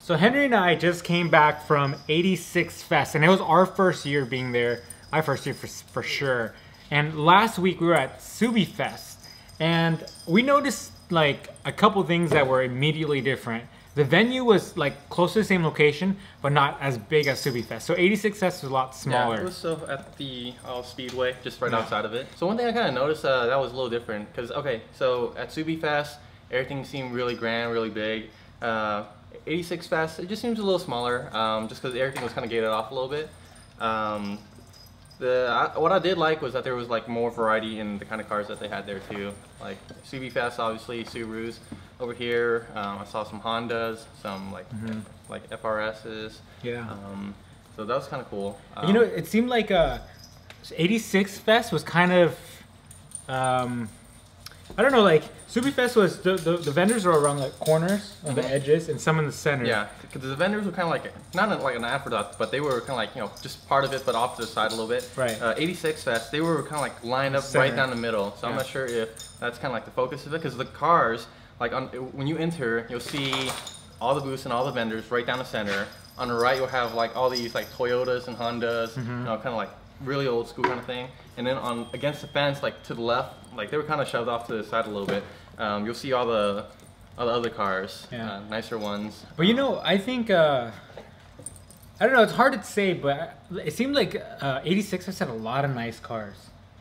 So Henry and I just came back from 86 Fest, and it was our first year being there. My first year for sure. And last week we were at Subi Fest, and we noticed like a couple things that were immediately different. The venue was like close to the same location, but not as big as Subi Fest. So 86 Fest was a lot smaller. Yeah, it was so at the Speedway, just right outside of it. So one thing I kind of noticed that was a little different, because okay, so at Subi Fest, everything seemed really grand, really big. 86 Fest, it just seems a little smaller, just because everything was kind of gated off a little bit. What I did like was that there was like more variety in the kind of cars that they had there too. Like Subi Fest, obviously Subarus. Over here, I saw some Hondas, some like FRSs. Yeah. So that was kind of cool. You know, it seemed like 86 Fest was kind of, I don't know, like Subi Fest was the vendors were around like corners on the edges and some in the center. Yeah, because the vendors were kind of like not like an afterthought, but they were kind of like, you know, just part of it, but off to the side a little bit. Right. 86 Fest, they were kind of like lined up right down the middle. So I'm not sure if that's kind of like the focus of it, because the cars, like when you enter, you'll see all the booths and all the vendors right down the center. On the right, you'll have like all these like Toyotas and Hondas, you know, kind of like really old school kind of thing. And then on against the fence, like to the left, like they were kind of shoved off to the side a little bit. You'll see all the other cars, nicer ones. But you know, I think I don't know. It's hard to say, but it seemed like 86 has had a lot of nice cars.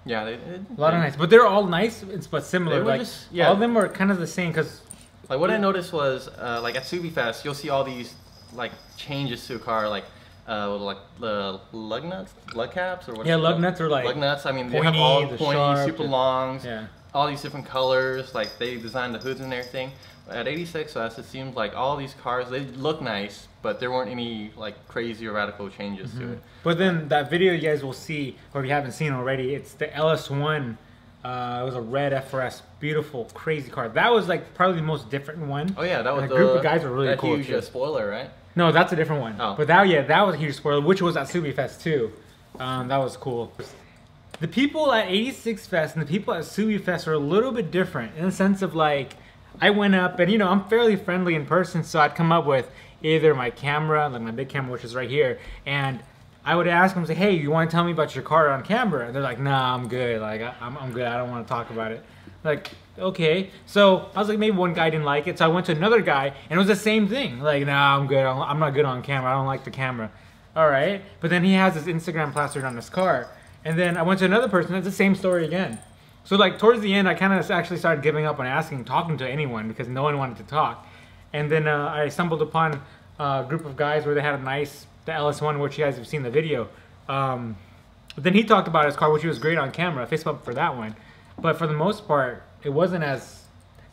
Yeah, a lot of nice, but they're all nice, but similar. Like just, all of them are kind of the same. Cause like what I noticed was like at Subi Fest, you'll see all these like changes to a car, like the lug nuts, lug caps, or what? Yeah, lug nuts are like lug nuts. I mean, pointy, they have all pointy, sharp, super longs. Yeah. All these different colors, like they designed the hoods and everything. At 86 Fest, it seems like all these cars, they look nice, but there weren't any like crazy or radical changes to it. But then that video you guys will see, or if you haven't seen already, it's the LS1. It was a red FRS, beautiful, crazy car. That was like probably the most different one. Oh yeah, that was the group of guys were really cool. That huge spoiler, right? No, that's a different one. Oh. But that was a huge spoiler, which was at Subi Fest too. That was cool. The people at 86 Fest and the people at Subi Fest are a little bit different in the sense of like, I went up and you know, I'm fairly friendly in person, so I'd come up with either my camera, like my big camera, which is right here, and I would ask them, say, hey, you want to tell me about your car on camera? And they're like, nah, I'm good. Like, I'm good. I don't want to talk about it. Like, okay. So I was like, maybe one guy didn't like it. So I went to another guy, and it was the same thing. Like, nah, I'm good. I'm not good on camera. I don't like the camera. All right. But then he has his Instagram plastered on his car. And then I went to another person. It's the same story again. So like towards the end, I kind of actually started giving up on talking to anyone because no one wanted to talk. And then I stumbled upon a group of guys where they had the LS1, which you guys have seen the video. But then he talked about his car, which was great on camera. Fist bump for that one. But for the most part, it wasn't as,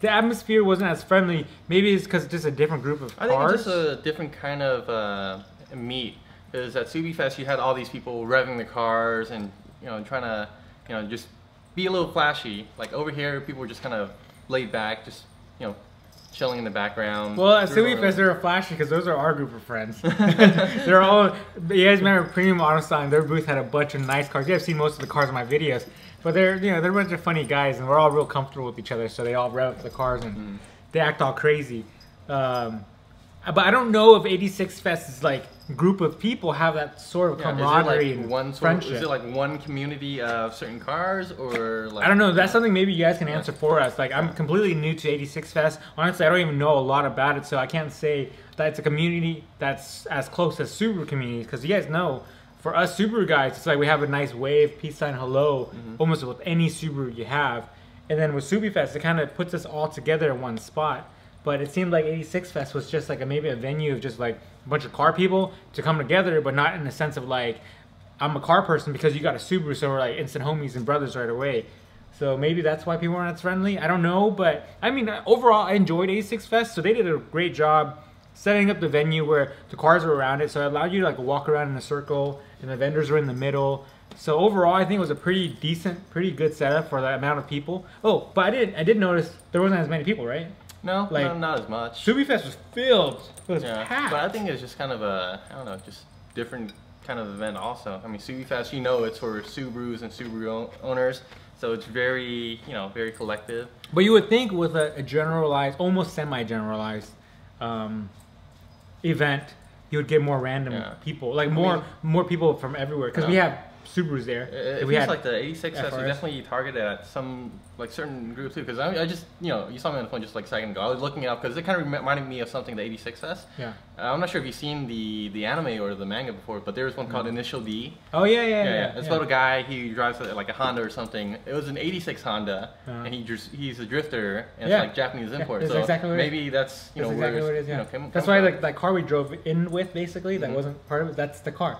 the atmosphere wasn't as friendly. Maybe it's because it's just a different group of cars. I think it's just a different kind of meet. Because at Subi Fest, you had all these people revving the cars and, you know, trying to, you know, just be a little flashy. Like over here, people were just kind of laid back, just, you know, chilling in the background. Well, at Subi Fest, they're flashy because those are our group of friends. They're all, you guys remember Premium Auto Styling, their booth had a bunch of nice cars. You guys have seen most of the cars in my videos. But they're, you know, they're a bunch of funny guys and we're all real comfortable with each other. So they all rev up the cars and they act all crazy. But I don't know if 86 Fest is like group of people have that sort of camaraderie and friendship. Is it like one community of certain cars or like? I don't know. That's something maybe you guys can answer for us. Like I'm completely new to 86 Fest. Honestly, I don't even know a lot about it, so I can't say that it's a community that's as close as Subaru communities. Because you guys know, for us Subaru guys, it's like we have a nice wave, peace sign, hello, almost with any Subaru you have. And then with Subi Fest, it kind of puts us all together in one spot. But it seemed like 86 Fest was just like maybe a venue of just like a bunch of car people to come together, but not in the sense of like, I'm a car person because you got a Subaru, so we're like instant homies and brothers right away. So maybe that's why people aren't as friendly. I don't know, but I mean, overall, I enjoyed 86 Fest. So they did a great job setting up the venue where the cars were around it. So it allowed you to like walk around in a circle and the vendors were in the middle. So overall, I think it was a pretty decent, pretty good setup for the amount of people. Oh, but I did notice there wasn't as many people, right? No, like, no, not as much. Subi Fest was filled. It was packed. But I think it's just kind of a, I don't know, just different kind of event also. I mean, Subi Fest, you know, it's for Subarus and Subaru owners. So it's very, you know, very collective. But you would think with a generalized, almost semi-generalized event, you would get more random people, like more people from everywhere, because we have Subarus there. It feels like the 86 Fest was definitely targeted at some like certain groups too. Because I just, you know, you saw me on the phone just like a second ago. I was looking it up because it kind of reminded me of something, the 86 Fest. Yeah. I'm not sure if you've seen the anime or the manga before, but there was one called Initial D. Oh yeah. It's about a guy, he drives like a Honda or something. It was an 86 Honda, and he's a drifter, and it's like Japanese import. So exactly maybe that's, you know, exactly what it is. Yeah. You know, that's why like that car we drove in with, basically, that wasn't part of it. That's the car.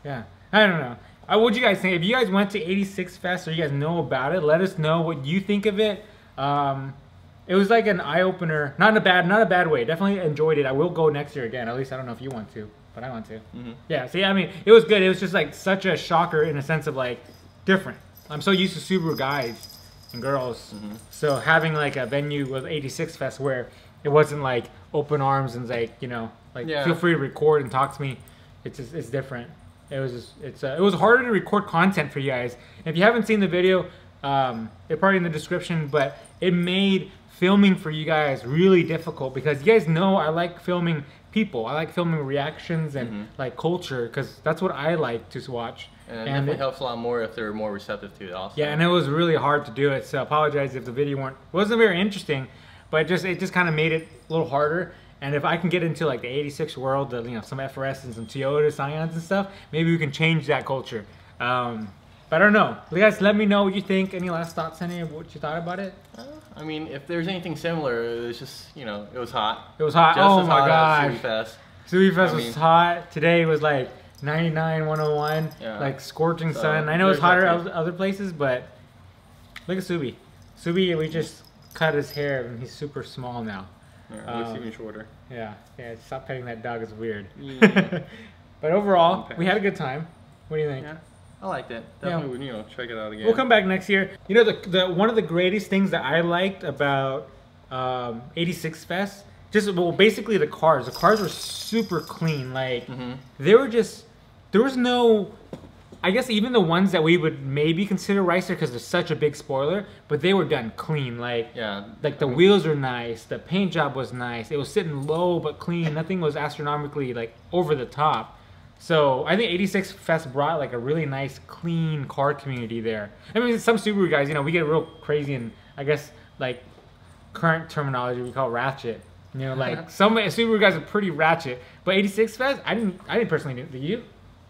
Yeah. I don't know. What'd you guys think? If you guys went to 86 Fest or you guys know about it, let us know what you think of it. It was like an eye-opener, not in a bad way. Definitely enjoyed it. I will go next year again. At least I don't know if you want to, but I want to. Yeah, see, I mean, it was good. It was just like such a shocker in a sense of like different. I'm so used to Subaru guys and girls, so having like a venue with 86 Fest where it wasn't like open arms and like, you know, like feel free to record and talk to me. It's different. It was harder to record content for you guys. If you haven't seen the video, it's probably in the description, but it made filming for you guys really difficult because you guys know I like filming people. I like filming reactions and like culture because that's what I like to watch. And it definitely helps a lot more if they're more receptive to it also. Yeah, and it was really hard to do it, so I apologize if the video wasn't very interesting, but it just kind of made it a little harder. And if I can get into like the 86 world, you know, some FRS and some Toyota Scions and stuff, maybe we can change that culture. But I don't know. You guys, let me know what you think. Any last thoughts, any of what you thought about it? I mean, if there's anything similar, it was just, you know, it was hot. It was hot. Just oh my gosh. SubiFest was hot. Today was like 99, 101, like scorching sun. I know it's hotter other places, but look at Subi. Subi, we just cut his hair and he's super small now. Yeah, looks even shorter. Yeah, stop petting that dog, it's weird. But overall, we had a good time. What do you think? Yeah, I liked it. Definitely, you know, check it out again. We'll come back next year. You know, the one of the greatest things that I liked about 86 Fest, basically the cars. The cars were super clean. Like, they were just, there was no, I guess even the ones that we would maybe consider racer because they're such a big spoiler, but they were done clean. Like, like the wheels are nice, the paint job was nice. It was sitting low but clean. Nothing was astronomically like over the top. So I think 86 Fest brought like a really nice, clean car community there. I mean, some Subaru guys, you know, we get real crazy and I guess like current terminology we call ratchet. You know, like some Subaru guys are pretty ratchet, but 86 Fest, I didn't personally do. You?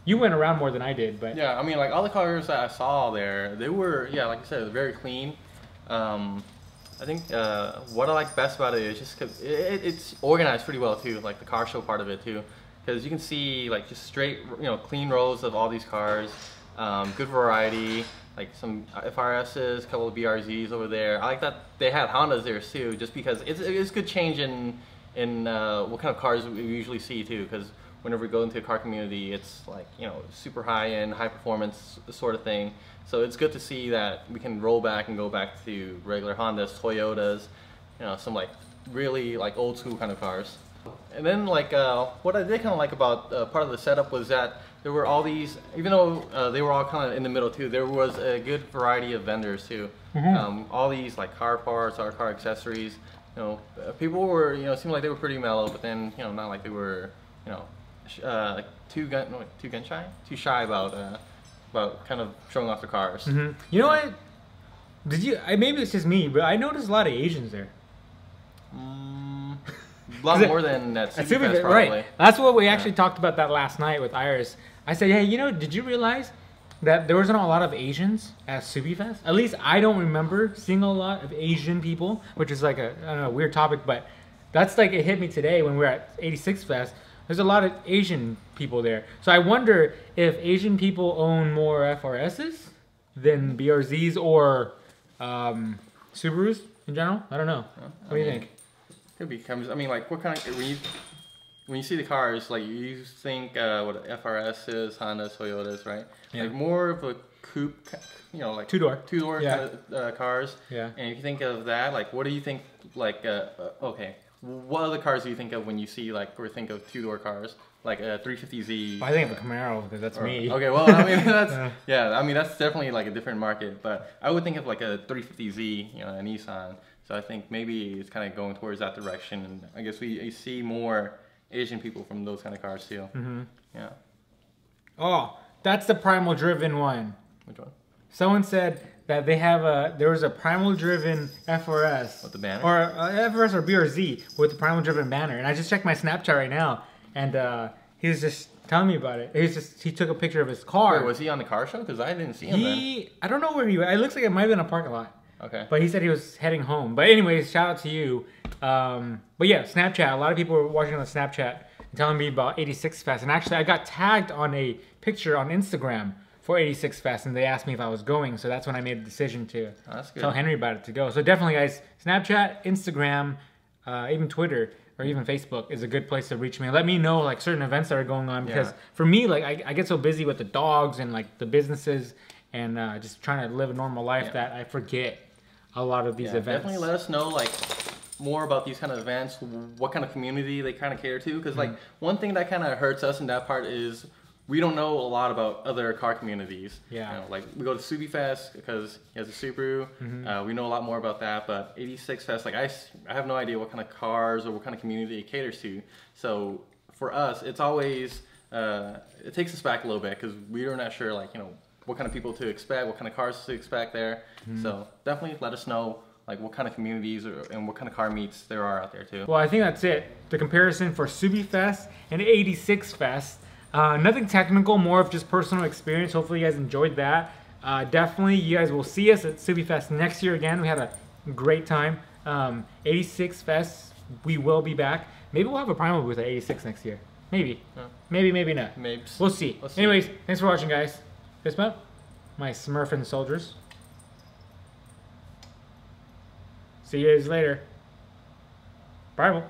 You went around more than I did, but yeah, I mean, like all the cars that I saw there, they were, like you said, very clean. I think what I like best about it is just because it's organized pretty well too, like the car show part of it too, because you can see like just straight, you know, clean rows of all these cars, good variety, like some FRSs, a couple of BRZs over there. I like that they had Hondas there too, just because it's good change in what kind of cars we usually see too, because whenever we go into a car community, it's like, you know, super high-end, high-performance sort of thing. So it's good to see that we can roll back and go back to regular Hondas, Toyotas, you know, some like really like old school kind of cars. And then like what I did kind of like about part of the setup was that there were all these, even though they were all kind of in the middle too, there was a good variety of vendors too. All these like car parts, or car accessories. You know, people were, you know, seemed like they were pretty mellow, but then, you know, not like they were, you know, like too shy about kind of showing off the cars. You know what? Maybe it's just me, but I noticed a lot of Asians there. A lot more than at SubiFest, probably. Right. That's what we actually talked about that last night with Iris. I said, hey, you know, did you realize that there wasn't a lot of Asians at SubiFest? At least I don't remember seeing a lot of Asian people, which is like a, I don't know, weird topic, but that's like, it hit me today when we were at 86 Fest. There's a lot of Asian people there. So I wonder if Asian people own more FRSs than BRZs or Subarus in general. I don't know. What do you think? Could be. I mean, like, what kind of, when you see the cars, like, you think what FRS is, Hondas, Toyotas, right? Yeah. Like more of a coupe, you know, like two-door kind of cars. Yeah. And if you think of that, like, what do you think? Like, okay. What other cars do you think of when you see, like, or think of two-door cars? Like a 350Z? I think of a Camaro, because that's me. Okay, well, I mean, that's, I mean, that's definitely, like, a different market. But I would think of, like, a 350Z, you know, a Nissan. So I think maybe it's kind of going towards that direction. And I guess we see more Asian people from those kind of cars too. Yeah. Oh, that's the Primal driven one. Which one? Someone said that there was a Primal driven FRS. With the banner? Or FRS or BRZ with the Primal driven banner. And I just checked my Snapchat right now, and he was just telling me about it. He took a picture of his car. Wait, was he on the car show? Because I didn't see him then. I don't know where he was. It looks like it might have been a parking lot. Okay. But he said he was heading home. But anyways, shout out to you. But yeah, Snapchat. A lot of people were watching on Snapchat and telling me about 86 Fest. And actually, I got tagged on a picture on Instagram for 86 Fest, and they asked me if I was going. So that's when I made the decision to tell Henry about it to go. So definitely, guys, Snapchat, Instagram, even Twitter, or even Facebook is a good place to reach me. Let me know like certain events that are going on, because for me, like I get so busy with the dogs and like the businesses and just trying to live a normal life that I forget a lot of these events. Definitely let us know like more about these kind of events, what kind of community they kind of cater to, because like one thing that kind of hurts us in that part is we don't know a lot about other car communities. Yeah. You know, like we go to Subi Fest because he has a Subaru. We know a lot more about that, but 86 Fest, like I have no idea what kind of cars or what kind of community it caters to. So for us, it's always it takes us back a little bit because we're not sure like what kind of people to expect, what kind of cars to expect there. So definitely let us know like what kind of communities and what kind of car meets there are out there too. Well, I think that's it. The comparison for Subi Fest and 86 Fest. Nothing technical, more of just personal experience. Hopefully you guys enjoyed that. Definitely you guys will see us at Subi Fest next year again. We had a great time. 86 Fest, we will be back. Maybe we'll have a Primal booth at 86 next year. Maybe. Maybe not. Maybe. We'll see. Anyways, thanks for watching, guys. Fist bump. My Smurfin soldiers. See you guys later. Primal.